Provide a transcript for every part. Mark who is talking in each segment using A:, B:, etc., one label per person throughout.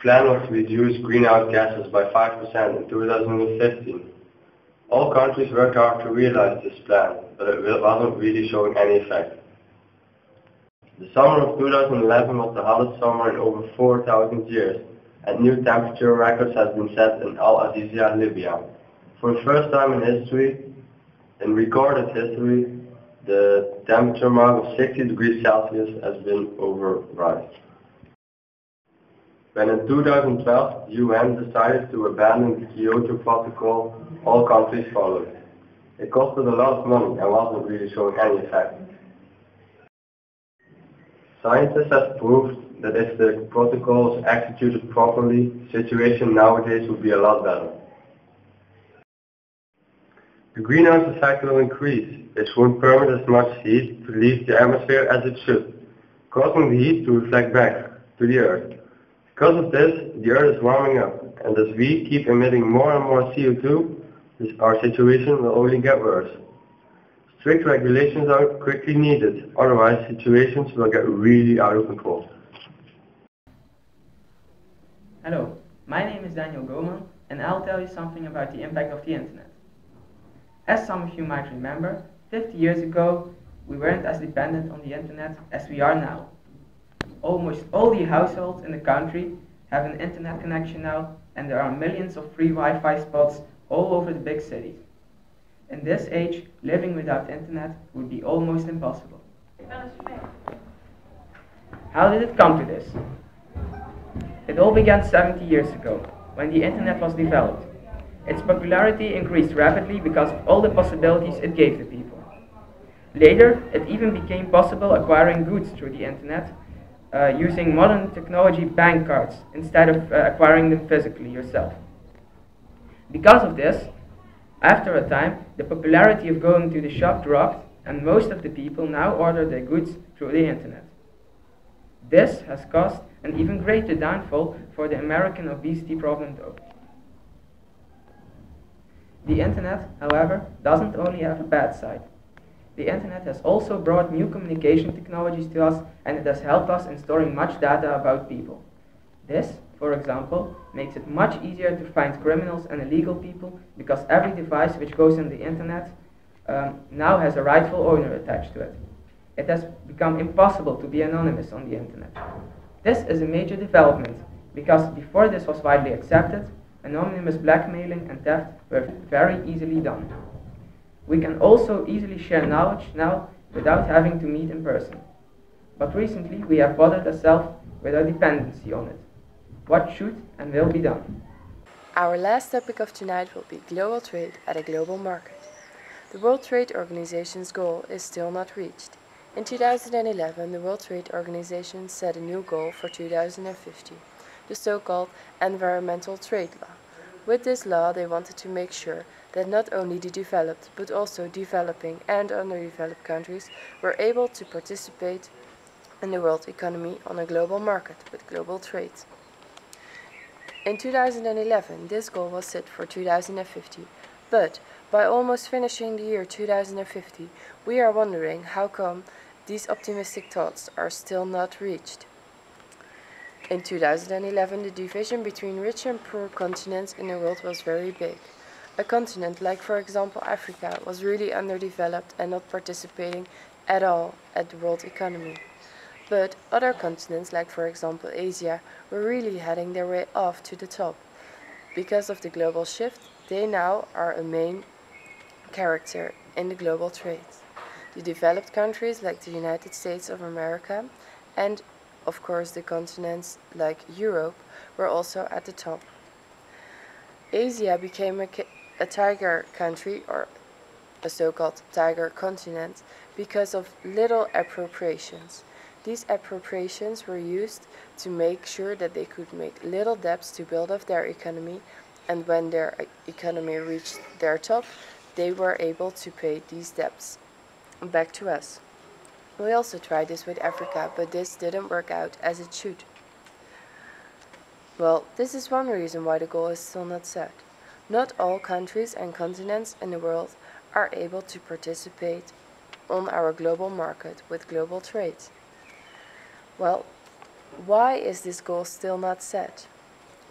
A: plan was to reduce greenhouse gases by 5% in 2015. All countries worked hard to realize this plan, but it wasn't really showing any effect. The summer of 2011 was the hottest summer in over 4,000 years, and new temperature records have been set in Al Azizia, Libya. For the first time in recorded history, the temperature mark of 60 degrees Celsius has been override. When in 2012 the UN decided to abandon the Kyoto Protocol, all countries followed. It costed a lot of money and wasn't really showing any effect. Scientists have proved that if the protocol is executed properly, the situation nowadays would be a lot better. The greenhouse effect will increase. It won't permit as much heat to leave the atmosphere as it should, causing the heat to reflect back to the Earth. Because of this, the Earth is warming up, and as we keep emitting more and more CO2, our situation will only get worse. Strict regulations are quickly needed, otherwise situations will get really out of control.
B: Hello, my name is Janneau, and I'll tell you something about the impact of the internet. As some of you might remember, 50 years ago, we weren't as dependent on the internet as we are now. Almost all the households in the country have an internet connection now, and there are millions of free Wi-Fi spots all over the big cities. In this age, living without internet would be almost impossible. How did it come to this? It all began 70 years ago, when the internet was developed. Its popularity increased rapidly because of all the possibilities it gave the people. Later, it even became possible acquiring goods through the internet using modern technology bank cards instead of acquiring them physically yourself. Because of this, after a time, the popularity of going to the shop dropped, and most of the people now order their goods through the internet. This has caused an even greater downfall for the American obesity problem though. The internet, however, doesn't only have a bad side. The internet has also brought new communication technologies to us, and it has helped us in storing much data about people. This, for example, makes it much easier to find criminals and illegal people because every device which goes on the internet now has a rightful owner attached to it. It has become impossible to be anonymous on the internet. This is a major development because before this was widely accepted, anonymous blackmailing and theft were very easily done. We can also easily share knowledge now without having to meet in person. But recently we have bothered ourselves with our dependency on it. What should and will be done?
C: Our last topic of tonight will be global trade at a global market. The World Trade Organization's goal is still not reached. In 2011, the World Trade Organization set a new goal for 2050, the so-called Environmental Trade Law. With this law, they wanted to make sure that not only the developed, but also developing and underdeveloped countries were able to participate in the world economy on a global market with global trade. In 2011, this goal was set for 2050, but by almost finishing the year 2050, we are wondering how come these optimistic thoughts are still not reached. In 2011, the division between rich and poor continents in the world was very big. A continent like, for example, Africa was really underdeveloped and not participating at all at the world economy. But other continents, like for example Asia, were really heading their way off to the top. Because of the global shift, they now are a main character in the global trade. The developed countries like the United States of America and of course the continents like Europe were also at the top. Asia became a tiger country or a so-called tiger continent because of little appropriations. These appropriations were used to make sure that they could make little debts to build up their economy, and when their economy reached their top, they were able to pay these debts back to us. We also tried this with Africa, but this didn't work out as it should. Well, this is one reason why the goal is still not set. Not all countries and continents in the world are able to participate on our global market with global trade. Well, why is this goal still not set?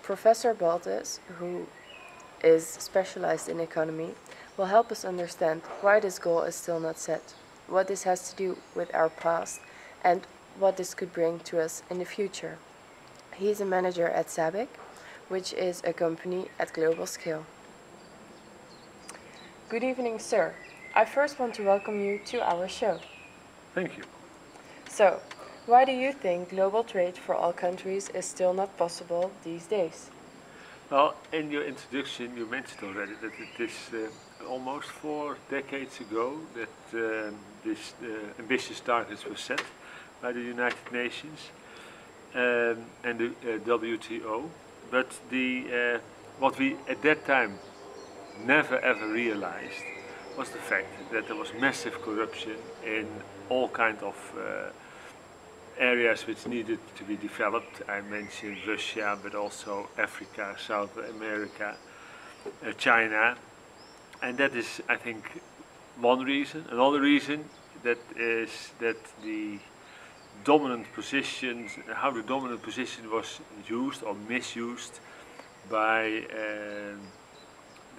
C: Professor Baltes, who is specialized in economy, will help us understand why this goal is still not set, what this has to do with our past, and what this could bring to us in the future. He is a manager at SABIC, which is a company at global scale. Good evening, sir. I first want to welcome you to our show.
D: Thank you.
C: So, why do you think global trade for all countries is still not possible these days?
D: Well, in your introduction, you mentioned already that it is almost 4 decades ago that this ambitious targets were set by the United Nations and the WTO. But what we at that time never ever realized was the fact that there was massive corruption in all kinds of areas which needed to be developed. I mentioned Russia, but also Africa, South America, China, and that is, I think, one reason. Another reason that is that the dominant positions, how the dominant position was used or misused by,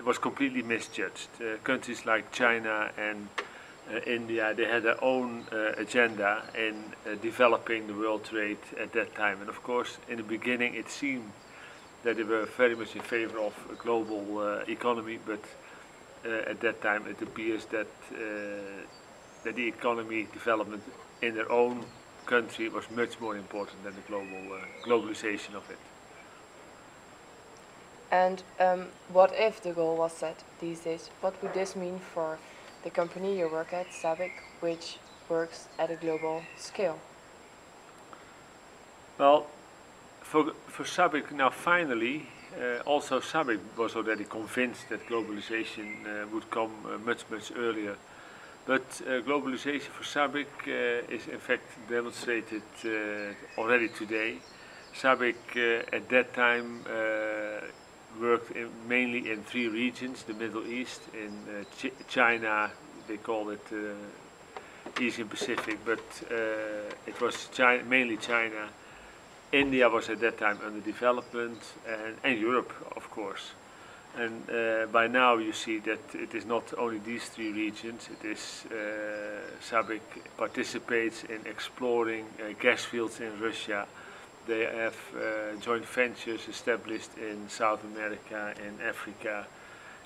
D: was completely misjudged. Countries like China and India, they had their own agenda in developing the world trade at that time. And of course, in the beginning it seemed that they were very much in favor of a global economy, but at that time it appears that, that the economy development in their own country was much more important than the globalization of it.
C: And what if the goal was set these days? What would this mean for the company you work at, SABIC, which works at a global scale?
D: Well, for SABIC now finally, also SABIC was already convinced that globalization would come much earlier. But globalization for SABIC is in fact demonstrated already today. SABIC at that time worked mainly in 3 regions: the Middle East, in China, they call it Asian Pacific, but it was mainly China. India was at that time under development, and Europe, of course. And by now you see that it is not only these 3 regions, it is SABIC participates in exploring gas fields in Russia. They have joint ventures established in South America and Africa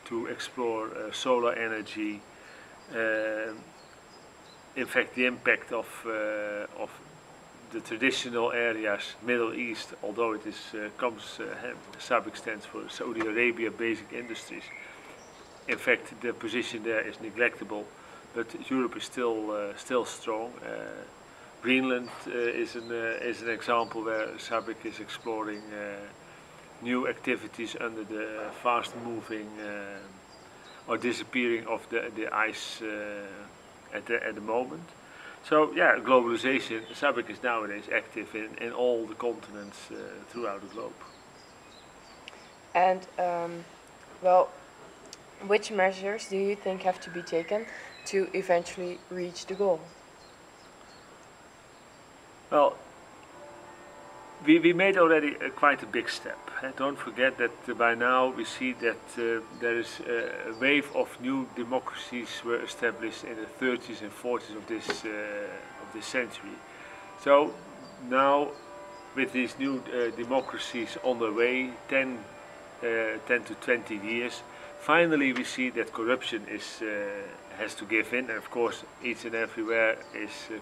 D: to explore solar energy. In fact, the impact of the traditional areas, Middle East, although it is SABIC stands for Saudi Arabia Basic Industries. In fact, the position there is neglectable, but Europe is still strong. Greenland is an example where SABIC is exploring new activities under the fast-moving or disappearing of the ice at the moment. So yeah, globalization, SABIC is nowadays active in all the continents throughout the globe.
C: And well, which measures do you think have to be taken to eventually reach the goal?
D: Well, we made already quite a big step. Don't forget that by now we see that there is a wave of new democracies were established in the 30s and 40s of this century. So now, with these new democracies on the way, 10 to 20 years, finally we see that corruption has to give in. And of course, each and everywhere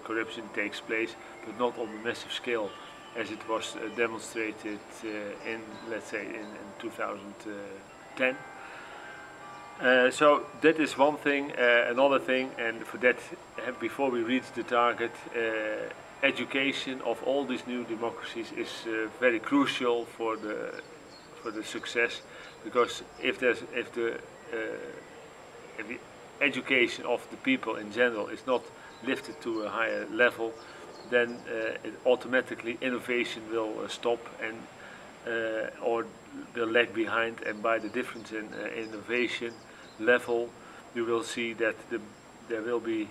D: corruption takes place, but not on a massive scale as it was demonstrated in, let's say, in 2010. So that is one thing. Another thing, and for that, before we reach the target, education of all these new democracies is very crucial for the success, because if the education of the people in general is not lifted to a higher level, then automatically innovation will stop and or will lag behind, and by the difference in innovation level, we will see that there will be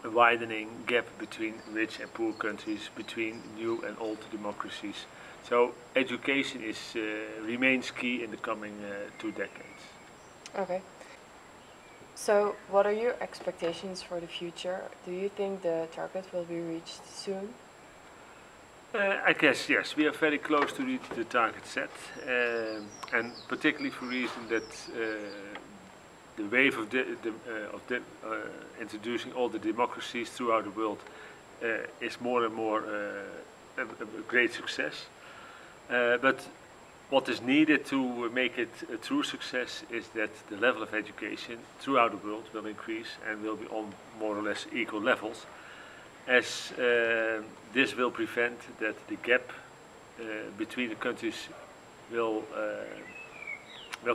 D: a widening gap between rich and poor countries, between new and old democracies. So education remains key in the coming 2 decades.
C: Okay. So what are your expectations for the future? Do you think the target will be reached soon?
D: I guess yes, we are very close to reach the target set, and particularly for reason that the wave of introducing all the democracies throughout the world is more and more a great success. But what is needed to make it a true success is that the level of education throughout the world will increase and will be on more or less equal levels, as this will prevent that the gap between the countries will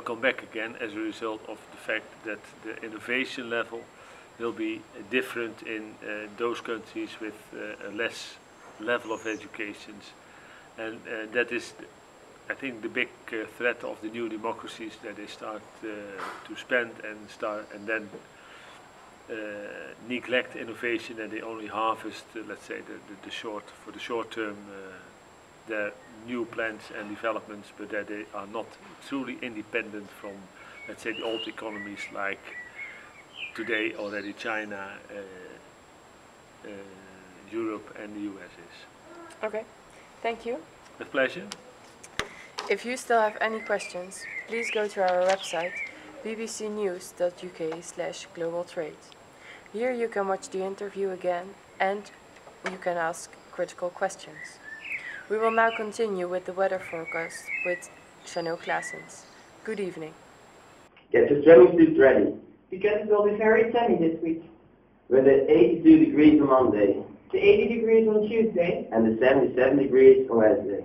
D: come back again as a result of the fact that the innovation level will be different in those countries with a less level of education. And that is, I think, the big threat of the new democracies, that they start to spend and then neglect innovation, and they only harvest, let's say, for the short term, their new plans and developments, but that they are not truly independent from, let's say, the old economies like today already China, Europe and the US is.
C: Okay, thank you.
D: With pleasure.
C: If you still have any questions, please go to our website bbcnews.uk/globaltrade. Here you can watch the interview again and you can ask critical questions. We will now continue with the weather forecast with Janneau Claessens. Good evening.
E: Get your swimming suits ready.
F: Because it will be very sunny this week.
E: With the 82 degrees on Monday
F: To 80 degrees on Tuesday.
E: and the 77 degrees on Wednesday.